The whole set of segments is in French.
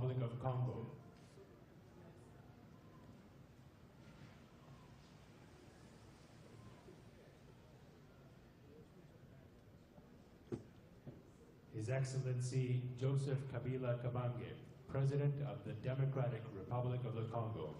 Republic of Congo. His Excellency Joseph Kabila Kabange, President of the Democratic Republic of the Congo.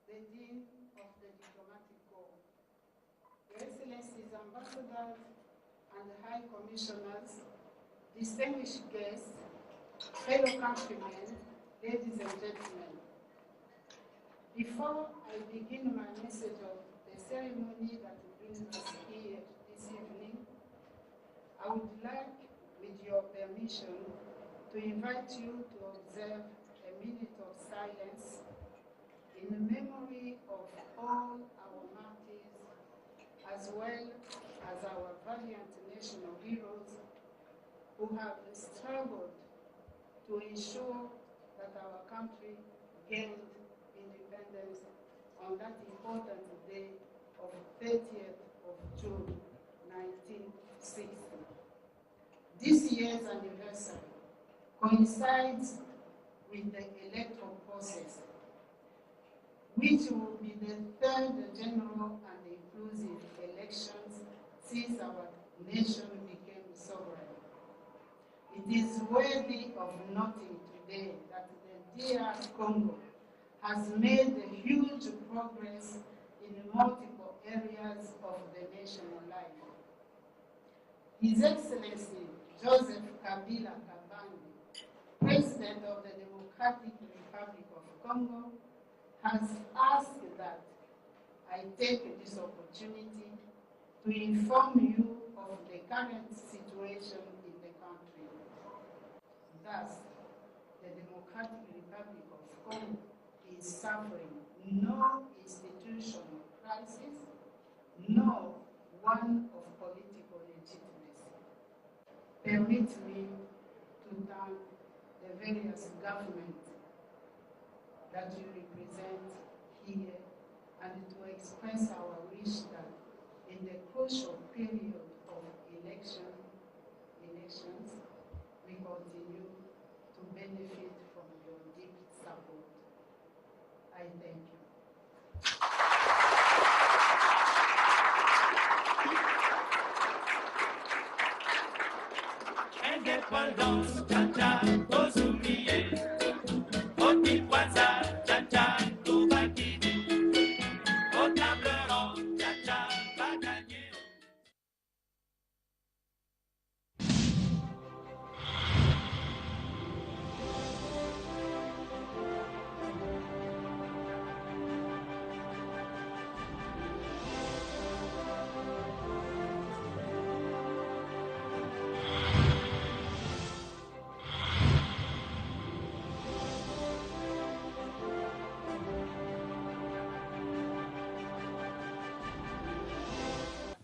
The Dean of the Diplomatic Corps, Your Excellencies, Ambassadors and the High Commissioners, distinguished guests, fellow countrymen, ladies and gentlemen. Before I begin my message of the ceremony that brings us here this evening, I would like, with your permission, to invite you to observe a minute of silence in memory of all our martyrs, as well as our valiant national heroes who have struggled to ensure that our country gained independence on that important day of 30th of June, 1960. This year's anniversary coincides with the electoral process, which will be the third general and inclusive elections since our nation became sovereign. It is worthy of noting today that the DR Congo has made a huge progress in multiple areas of the national life. His Excellency Joseph Kabila Kabange, President of the Democratic Republic of Congo, has asked that I take this opportunity to inform you of the current situation in the country. Thus, the Democratic Republic of Congo is suffering no institutional crisis, nor one of political legitimacy. Permit me to thank the various governments that you represent here and to express our wish that in the crucial period of elections, we continue to benefit from your deep support. I thank you. Indépendance, tcha-tcha, aux oubliés. Otikwaza, tcha-tcha, tout va guider. Au table ronde, tcha-tcha, va gagner.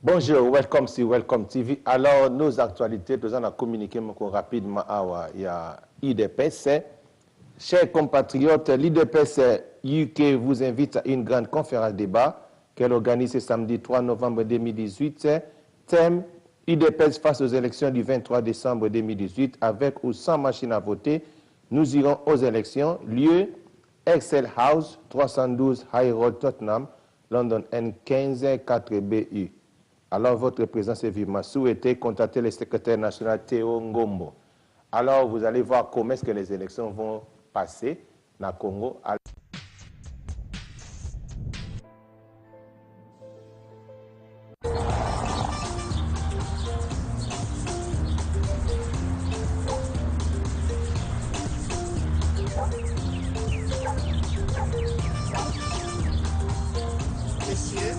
Bonjour, welcome sur Welcome TV. Alors, nos actualités, nous allons communiquer rapidement à l'IDPS. Chers compatriotes, l'IDPS UK vous invite à une grande conférence débat qu'elle organise ce samedi 3 novembre 2018. Thème IDPS face aux élections du 23 décembre 2018 avec ou sans machine à voter. Nous irons aux élections. Lieu Excel House, 312 High Road, Tottenham, London N15 4BU. Alors, votre présence est vivement souhaitée. Contactez le secrétaire national Théo Ngombo. Alors, vous allez voir comment est-ce que les élections vont passer dans le Congo. Monsieur,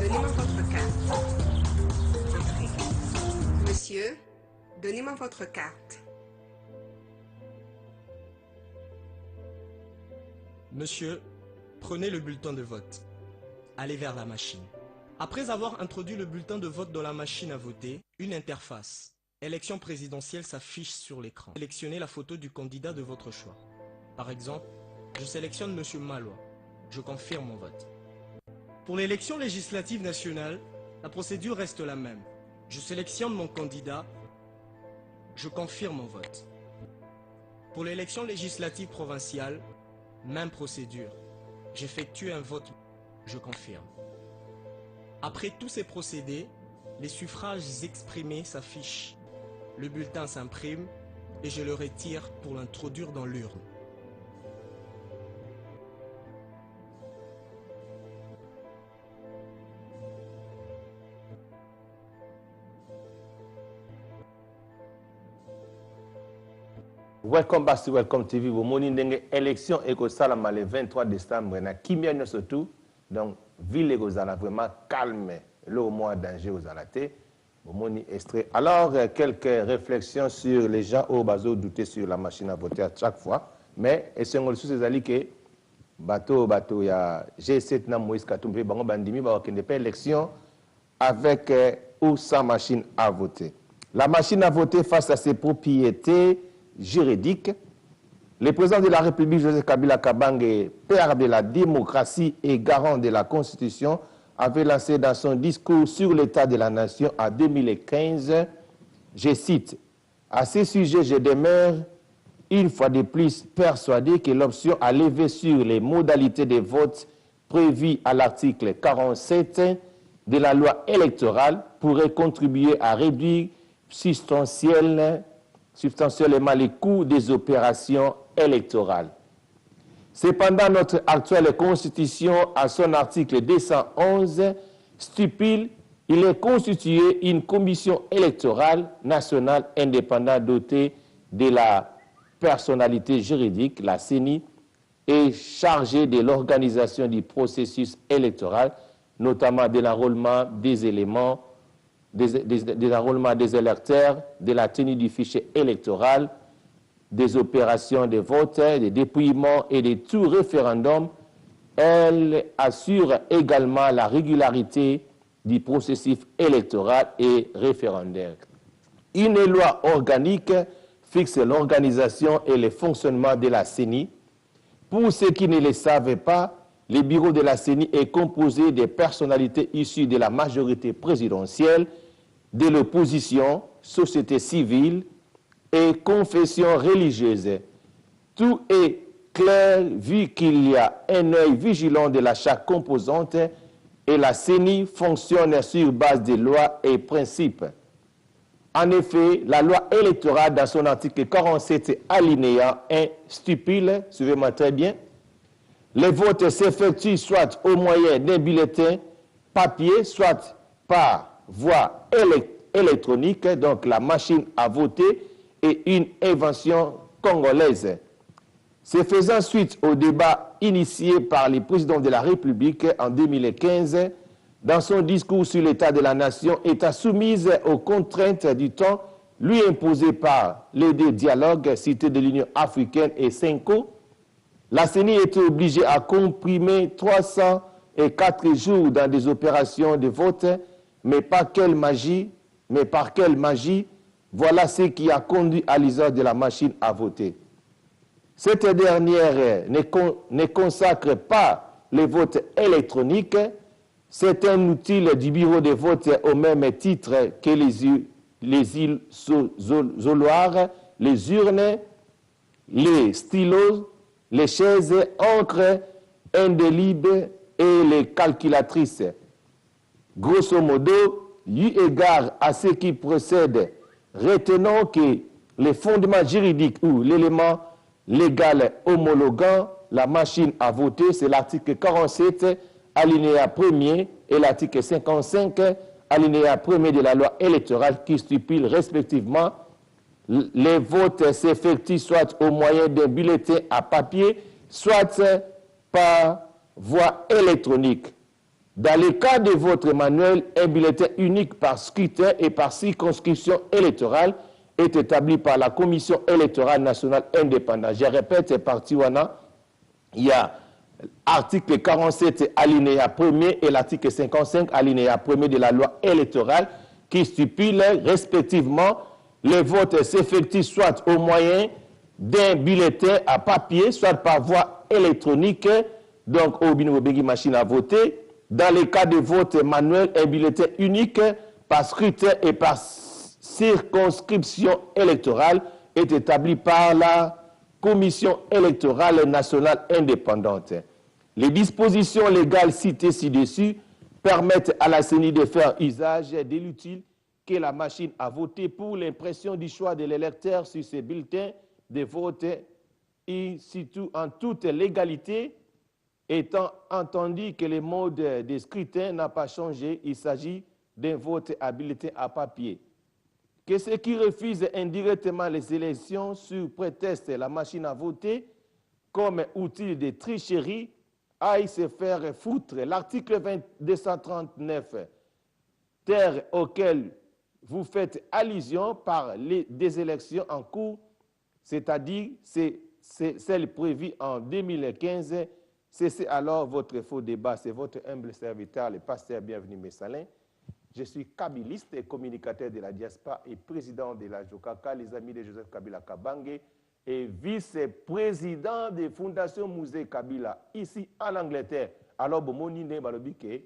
donnez-moi votre carte. Entrez. Monsieur, donnez-moi votre carte. Monsieur, prenez le bulletin de vote. Allez vers la machine. Après avoir introduit le bulletin de vote dans la machine à voter, une interface élection présidentielle s'affiche sur l'écran. Sélectionnez la photo du candidat de votre choix. Par exemple, je sélectionne Monsieur Malois. Je confirme mon vote. Pour l'élection législative nationale, la procédure reste la même. Je sélectionne mon candidat. Je confirme mon vote. Pour l'élection législative provinciale, même procédure. J'effectue un vote. Je confirme. Après tous ces procédés, les suffrages exprimés s'affichent. Le bulletin s'imprime et je le retire pour l'introduire dans l'urne. Welcome back to Welcome TV. Vous avez élection et le 23 décembre. Na Kimia surtout. Donc, ville est vraiment calme. Le moins danger aux alatés. Alors, quelques réflexions sur les gens au bateau douter sur la machine à voter à chaque fois. Mais, et c'est un ces alliés que bateau, il y a G7 na Moïse Katumbe, bango bandimi, qui n'est pas élection avec ou sans machine à voter. La machine à voter face à ses propriétés juridiques. Le président de la République, Joseph Kabila Kabange, père de la démocratie et garant de la Constitution, avait lancé dans son discours sur l'état de la nation en 2015, je cite, « À ce sujet, je demeure une fois de plus persuadé que l'option à lever sur les modalités de vote prévues à l'article 47 de la loi électorale pourrait contribuer à réduire substantiellement les coûts des opérations électorales. » Cependant, notre actuelle Constitution, à son article 211, stipule qu'il est constitué une commission électorale nationale indépendante dotée de la personnalité juridique, la CENI, et chargée de l'organisation du processus électoral, notamment de l'enrôlement des éléments, de l'enrôlement des électeurs, de la tenue du fichier électoral, des opérations de vote, des dépouillements et de tout référendum. Elle assure également la régularité du processus électoral et référendaire. Une loi organique fixe l'organisation et le fonctionnement de la CENI. Pour ceux qui ne le savent pas, le bureau de la CENI est composé des personnalités issues de la majorité présidentielle, de l'opposition, société civile et confession religieuse. Tout est clair vu qu'il y a un œil vigilant de chaque composante et la CENI fonctionne sur base des lois et principes. En effet, la loi électorale, dans son article 47, alinéa 1, stipule, suivez-moi très bien, les votes s'effectuent soit au moyen d'un bulletin papier, soit par voie électronique, donc la machine à voter, et une invention congolaise. Se faisant suite au débat initié par le président de la République en 2015, dans son discours sur l'état de la nation, étant soumise aux contraintes du temps lui imposées par les deux dialogues cités de l'Union africaine et CENCO, la CENI était obligée à comprimer 304 jours dans des opérations de vote, mais par quelle magie, voilà ce qui a conduit à l'usage de la machine à voter. Cette dernière ne consacre pas les votes électroniques. C'est un outil du bureau de vote au même titre que les isoloirs, les urnes, les stylos, les chaises, encre indélébile et les calculatrices. Grosso modo, eu égard à ce qui précède, retenons que les fondements juridiques ou l'élément légal homologuant la machine à voter, c'est l'article 47, alinéa 1er, et l'article 55, alinéa 1er de la loi électorale qui stipule respectivement les votes s'effectuent soit au moyen d'un bulletin à papier, soit par voie électronique. Dans le cas de votre manuel, un bulletin unique par scrutin et par circonscription électorale est établi par la Commission électorale nationale indépendante. Je répète, c'est parti wana. Il y a article 47 alinéa 1er et l'article 55 alinéa 1er de la loi électorale qui stipule respectivement les votes s'effectuent soit au moyen d'un bulletin à papier, soit par voie électronique, donc au binobégi machine à voter. Dans les cas de vote manuel, un bulletin unique par scrutin et par circonscription électorale est établi par la Commission électorale nationale indépendante. Les dispositions légales citées ci-dessus permettent à la CENI de faire usage de l'utile qu'est la machine à voter pour l'impression du choix de l'électeur sur ses bulletins de vote et surtout en toute légalité, étant entendu que le mode de scrutin n'a pas changé, il s'agit d'un vote à bulletin à papier. Que ceux qui refusent indirectement les élections sur prétexte la machine à voter comme outil de tricherie aillent se faire foutre. L'article 239, terre auquel vous faites allusion par des élections en cours, c'est-à-dire c'est celle prévue en 2015, cessez alors votre faux débat. C'est votre humble serviteur, le pasteur Bienvenu Messalin. Je suis kabiliste et communicateur de la diaspora et président de la Jokaka, les amis de Joseph Kabila Kabange, et vice-président de Fondation Musée Kabila, ici en Angleterre. Alors, bomoni ne balobi ke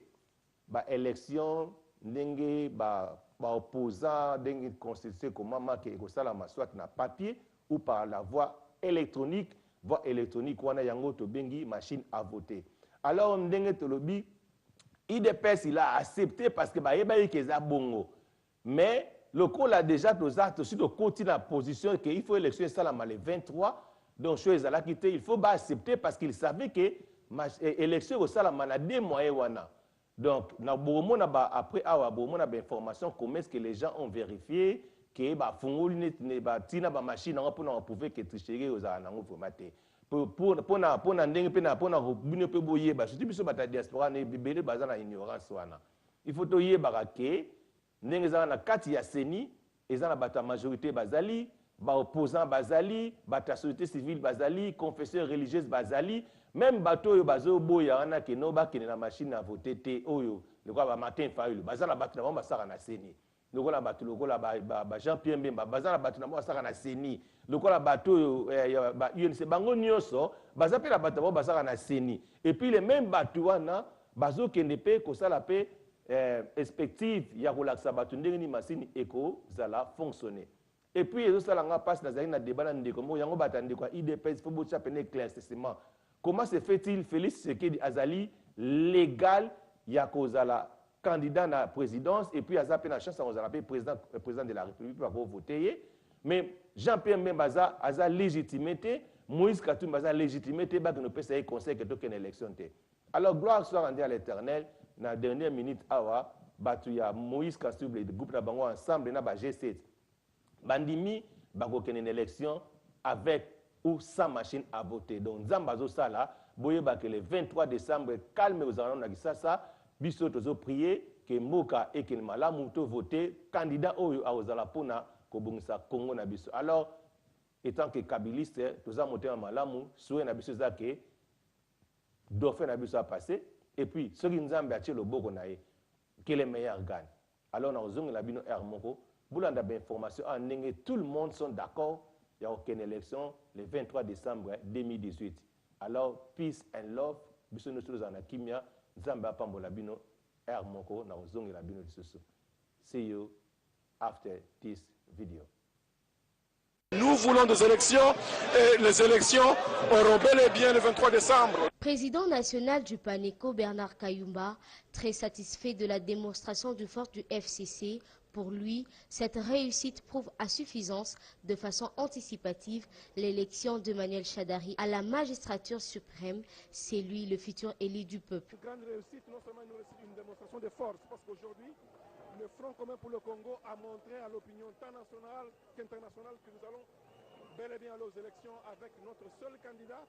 ba élection ndenge ba opposant ndenge constitué comment marqué ko sala soit na papier ou par la voie électronique wana yango to bengi machine à voter. Alors ndenge to lobi IDPS il a accepté parce que ba yeba yekeza bongo. Mais le col a déjà tous actes sur le côté de la position qu'il faut élection ça le 23 Donc, chose à la quitter, il faut accepter parce qu'il savait que l'élection au Salama a 2 mois. Donc, après, il y a des informations comment est-ce que les gens ont vérifié que tina ba machine pour prouver que tricherie aux anango formaté pour surtout biso bata diaspora ne bibele bazana ignorance wana il faut to yeba ke ndenge za na kati ya seni ezana bata majorité bazali ba opposant bazali bata société civile bazali confesseurs religieuse bazali même bato oyo bazo boya wana ke no ba kene na machine à voter te oyo le quoi ba matin faulu bazala batu na ba saka na seni lokola bato lokola ba Jean-Pierre Mbemba bazala bato na basaka na seni lokola bato ba UNC bango nyonso bazapela bato basaka na seni et puis les mêmes bato wana bazo kende pe ko sala pe perspective ya relaxa bato ndenge ni masini eko zala fonctionner et puis ezo sala nga passe na zali na débat na ndeko mo yango batande kwa IDPS faut bocha pene éclaircissement comment se fait-il Félix Tshisekedi azali légal ya kozala candidat à la présidence et puis Aza a chance à président de la République pour voter. Mais Jean-Pierre Mbemba a légitimité, Moïse Katumba a légitimité, bah que nous puissions conseil que toute une élection. Alors gloire soit rendue à l'Éternel. Dans la dernière minute, awa, batuya Moïse Katumba et le groupe Nabango ensemble na ba G7. Bandimi bah qu'une élection avec ou sans machine à voter. Donc Zambazo Sala, boye bah que le 23 décembre calme aux alentours d'Agisasa. Biso tozo prier que Moka et que Malamu to voter candidat oyo aozala pona kobungisa Congo na biso. Alors étant que kabiliste toza monter en Malamu soué na biso za ke dauphin na biso a passé et puis ce qui nzambe a le boko na ye que les meilleurs gagnent. Alors na ozonga la bino moko bulanda ba information en ndenge tout le monde sont d'accord il y a aucune élection le 23 décembre 2018. Alors peace and love biso nous sommes en kimia. See you after this video. Nous voulons des élections et les élections auront bel et bien le 23 décembre. Président national du PANECO, Bernard Kayumba, très satisfait de la démonstration de force du FCC. Pour lui, cette réussite prouve à suffisance, de façon anticipative, l'élection de Manuel Chadari à la magistrature suprême. C'est lui le futur élu du peuple. Une grande réussite, non seulement une démonstration de force, parce qu'aujourd'hui, le Front commun pour le Congo a montré à l'opinion tant nationale qu'internationale que nous allons bel et bien aller aux élections avec notre seul candidat,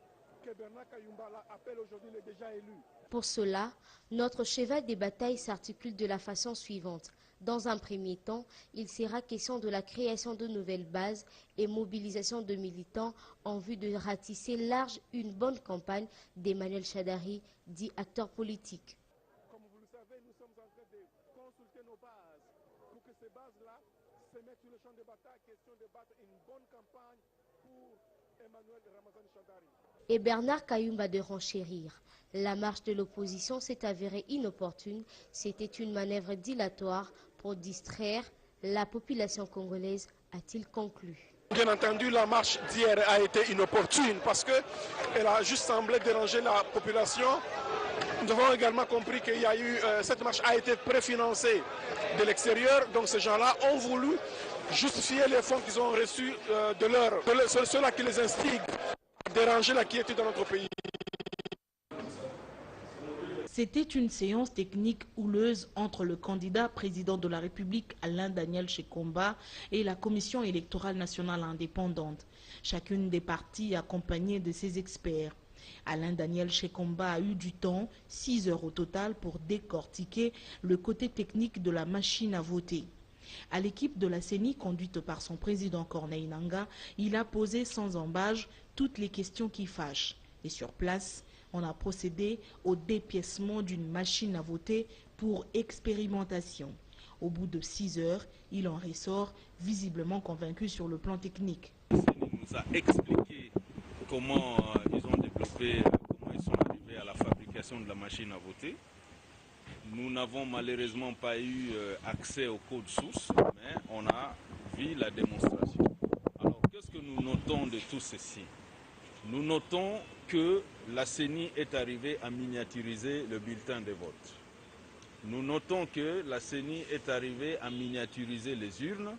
que Bernard Kayumba appelle aujourd'hui le déjà élu. Pour cela, notre cheval des batailles s'articule de la façon suivante. Dans un premier temps, il sera question de la création de nouvelles bases et mobilisation de militants en vue de ratisser large une bonne campagne d'Emmanuel Chadari, dit acteur politique. Comme vous le savez, nous sommes en train de consulter nos bases pour que ces bases-là se mettent sur le champ de bataille, question de battre une bonne campagne pour Emmanuel Ramazani Chadari. Et Bernard Kayumba de renchérir. La marche de l'opposition s'est avérée inopportune. C'était une manœuvre dilatoire pour distraire la population congolaise, a-t-il conclu. Bien entendu, la marche d'hier a été inopportune parce qu'elle a juste semblé déranger la population. Nous avons également compris qu'il y a eu, cette marche a été préfinancée de l'extérieur. Donc ces gens-là ont voulu justifier les fonds qu'ils ont reçus de ceux-là qui les instiguent à déranger la quiétude dans notre pays. C'était une séance technique houleuse entre le candidat président de la République Alain Daniel Shekomba et la Commission électorale nationale indépendante. Chacune des parties accompagnée de ses experts. Alain Daniel Shekomba a eu du temps, 6 heures au total, pour décortiquer le côté technique de la machine à voter. À l'équipe de la CENI, conduite par son président Corneille Nangaa, il a posé sans embâche toutes les questions qui fâchent. Et sur place, on a procédé au dépiècement d'une machine à voter pour expérimentation. Au bout de 6 heures, il en ressort visiblement convaincu sur le plan technique. Il nous a expliqué comment ils ont développé, comment ils sont arrivés à la fabrication de la machine à voter. Nous n'avons malheureusement pas eu accès au code source, mais on a vu la démonstration. Alors, qu'est-ce que nous notons de tout ceci? Nous notons que la CENI est arrivée à miniaturiser le bulletin de vote. Nous notons que la CENI est arrivée à miniaturiser les urnes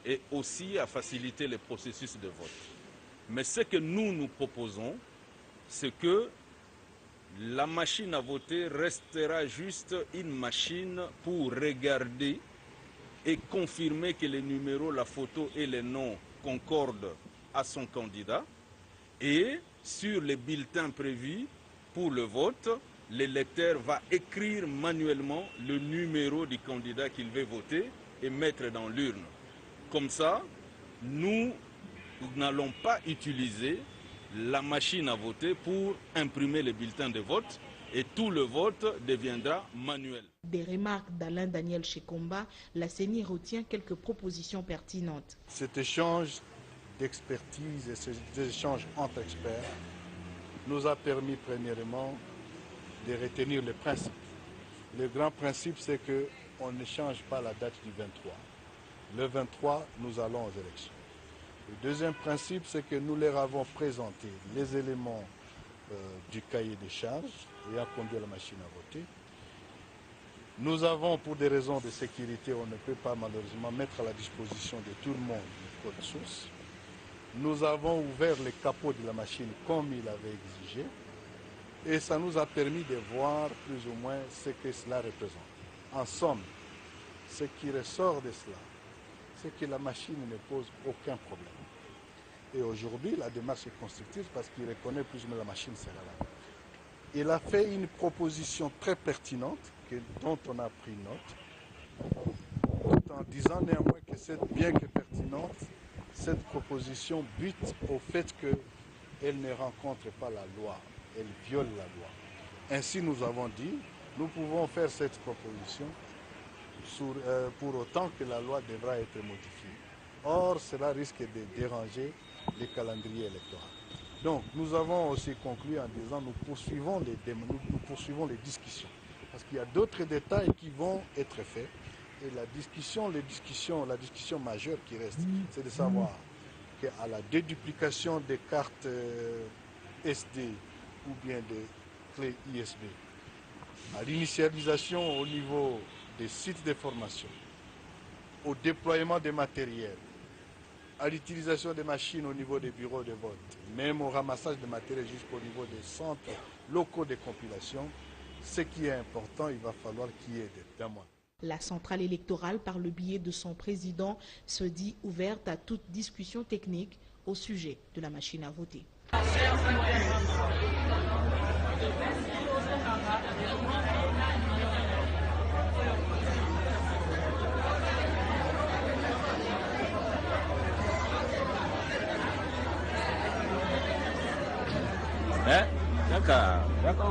et aussi à faciliter le processus de vote. Mais ce que nous proposons, c'est que la machine à voter restera juste une machine pour regarder et confirmer que les numéros, la photo et les noms concordent à son candidat. Et sur les bulletins prévus pour le vote, l'électeur va écrire manuellement le numéro du candidat qu'il veut voter et mettre dans l'urne. Comme ça, nous n'allons pas utiliser la machine à voter pour imprimer les bulletins de vote et tout le vote deviendra manuel. Des remarques d'Alain Daniel Shekomba, la CENI retient quelques propositions pertinentes. Cet échange d'expertise et ces échanges entre experts nous a permis premièrement de retenir les principes. Le grand principe, c'est qu'on ne change pas la date du 23. Le 23, nous allons aux élections. Le deuxième principe, c'est que nous leur avons présenté les éléments du cahier des charges ayant conduit à la machine à voter. Nous avons, pour des raisons de sécurité, on ne peut pas malheureusement mettre à la disposition de tout le monde le code source. Nous avons ouvert le capot de la machine comme il avait exigé et ça nous a permis de voir plus ou moins ce que cela représente. En somme, ce qui ressort de cela, c'est que la machine ne pose aucun problème. Et aujourd'hui, la démarche est constructive parce qu'il reconnaît plus ou moins la machine sera là. Il a fait une proposition très pertinente dont on a pris note, tout en disant néanmoins que bien que pertinente, cette proposition bute au fait qu'elle ne rencontre pas la loi, elle viole la loi. Ainsi, nous avons dit, nous pouvons faire cette proposition pour autant que la loi devra être modifiée. Or, cela risque de déranger les calendriers électoraux. Donc, nous avons aussi conclu en disant nous poursuivons les discussions. Parce qu'il y a d'autres détails qui vont être faits. Et la discussion majeure qui reste, c'est de savoir qu'à la déduplication des cartes SD ou bien des clés ISB, à l'initialisation au niveau des sites de formation, au déploiement des matériels, à l'utilisation des machines au niveau des bureaux de vote, même au ramassage de matériel jusqu'au niveau des centres locaux de compilation, ce qui est important, il va falloir qu'il y ait des témoins. La centrale électorale, par le biais de son président, se dit ouverte à toute discussion technique au sujet de la machine à voter. D'accord.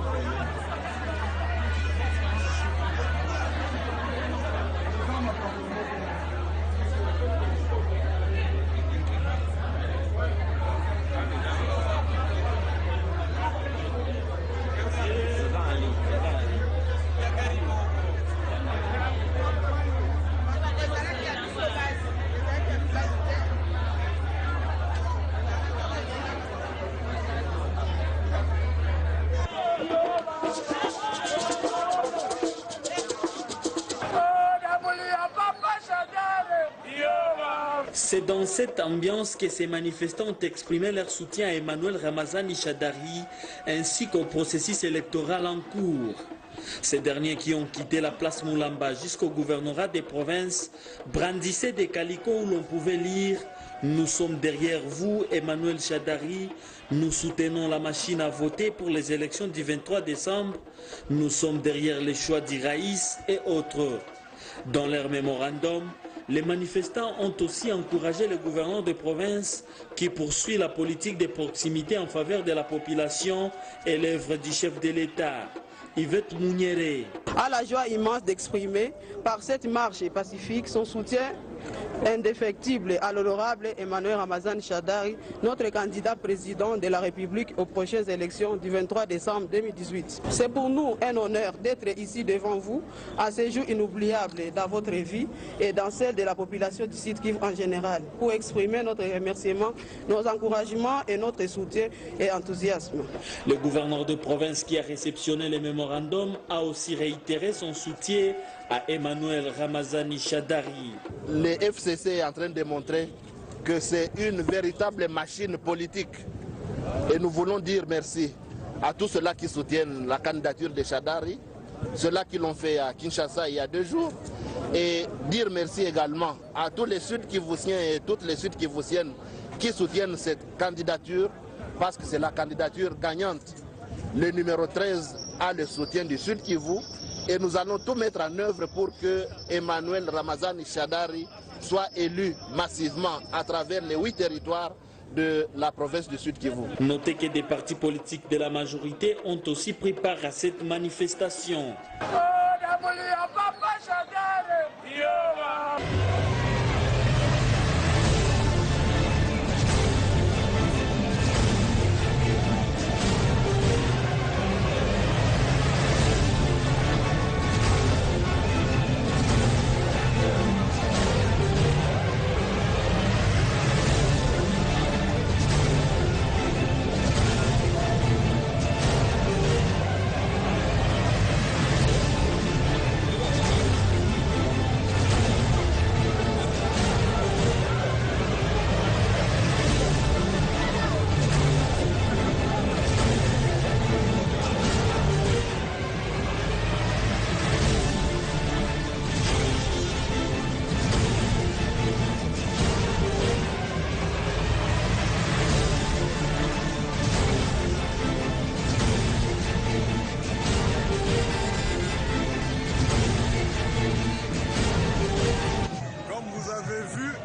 C'est dans cette ambiance que ces manifestants ont exprimé leur soutien à Emmanuel Ramazani Shadari ainsi qu'au processus électoral en cours. Ces derniers qui ont quitté la place Moulamba jusqu'au gouvernorat des provinces brandissaient des calicots où l'on pouvait lire « Nous sommes derrière vous, Emmanuel Shadari. Nous soutenons la machine à voter pour les élections du 23 décembre. Nous sommes derrière les choix d'Iraïs et autres. » Dans leur mémorandum, les manifestants ont aussi encouragé le gouverneur de province qui poursuit la politique de proximité en faveur de la population et l'œuvre du chef de l'État. Yvette Mouniéré a la joie immense d'exprimer par cette marche pacifique son soutien indéfectible à l'honorable Emmanuel Ramazani Shadari, notre candidat président de la République aux prochaines élections du 23 décembre 2018. C'est pour nous un honneur d'être ici devant vous à ce jour inoubliable dans votre vie et dans celle de la population du Sud Kivu en général, pour exprimer notre remerciement, nos encouragements et notre soutien et enthousiasme. Le gouverneur de province qui a réceptionné les mémorandums a aussi réitéré son soutien à Emmanuel Ramazani Shadari. Le FCC est en train de montrer que c'est une véritable machine politique. Et nous voulons dire merci à tous ceux-là qui soutiennent la candidature de Shadari, ceux-là qui l'ont fait à Kinshasa il y a 2 jours, et dire merci également à tous les Sud-Kivusiens et toutes les Sud-Kivusiennes qui soutiennent cette candidature, parce que c'est la candidature gagnante. Le numéro 13 a le soutien du Sud-Kivu, et nous allons tout mettre en œuvre pour que Emmanuel Ramazani Shadari soit élu massivement à travers les 8 territoires de la province du Sud-Kivu. Notez que des partis politiques de la majorité ont aussi pris part à cette manifestation.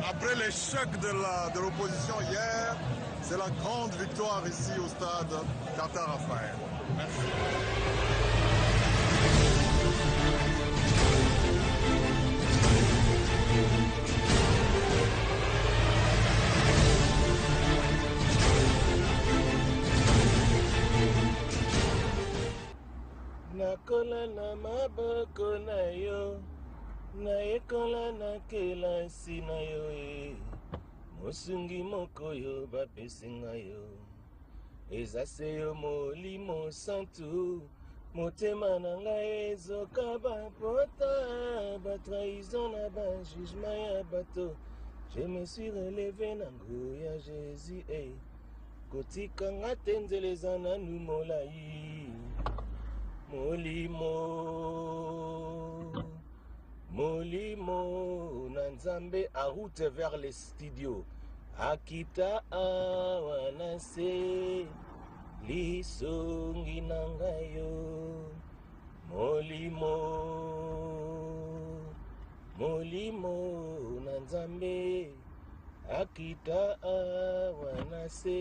Après l'échec de l'opposition hier, c'est la grande victoire ici au stade Tata Raphaël. Merci. Nakola na maboko na yo, nayekola na kelasi na yo e, mosungi moko yo bapesi nga yo, eza se yo molimo santu, motema na ngai ezoka bapota, batrahison na bajugement ya bato, je me suis relevé na nguya ya Jésus e, kotika nga te nzela eza nanu molai. Molimo, Molimo, Nanzambe en route vers les studios. Akita awanase, lisongi nangayo. Molimo, Molimo, Nanzambe, Akita awanase,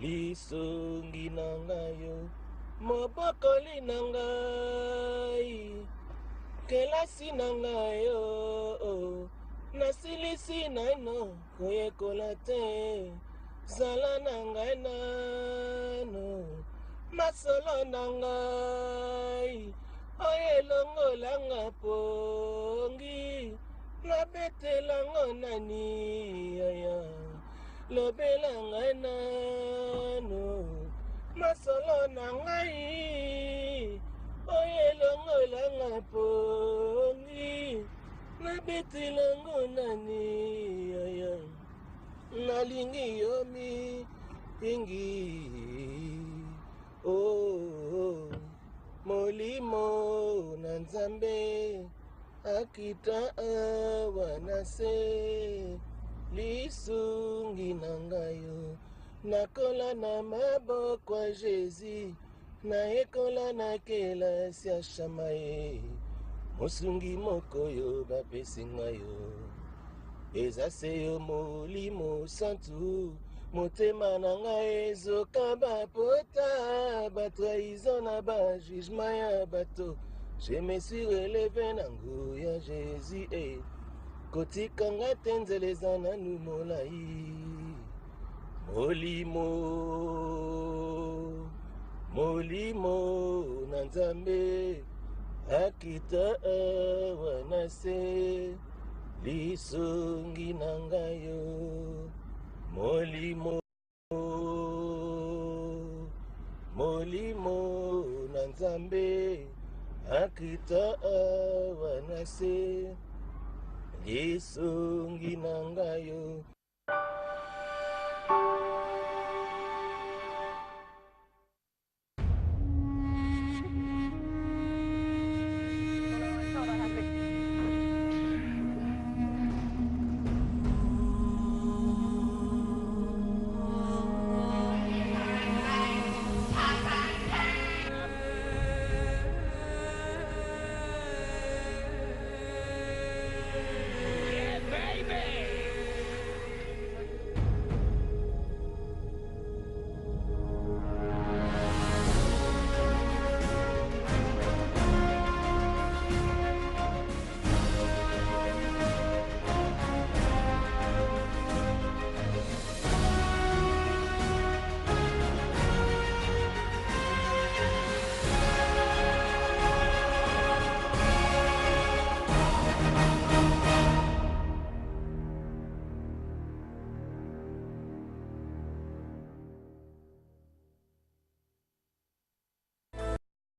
lisongi nangayo. Mobokoli na ngai, kelasi na ngai yo, nasilisi naino koyekola te, zala na ngai nano, masolo na ngai, oyelongolanga pongi, nabetelango nani yaya, lobela ngai nano, masolo na ngai, oyelongolanga pongi, nabetelango nani yaya, nalingi yo mingi, oh, molimo na Nzambe, akita awanase, lisungi na ngayo, nakola na maboko ya Jésus, nayekola na kelasi ya Shamaye, mosungi moko yo bapesi nga yo, eza se yo molimo santu, motema na ngai ezoka bapota, batrahison na bajugement ya bato, je me suis relevé na nguya ya Jésus e, kotika nga te nzela eza nanu molai. Molimo, Molimo na Nzambe, akita awanase, lisongi na ngayo. Molimo, Molimo na Nzambe, akita awanase, lisongi na ngayo.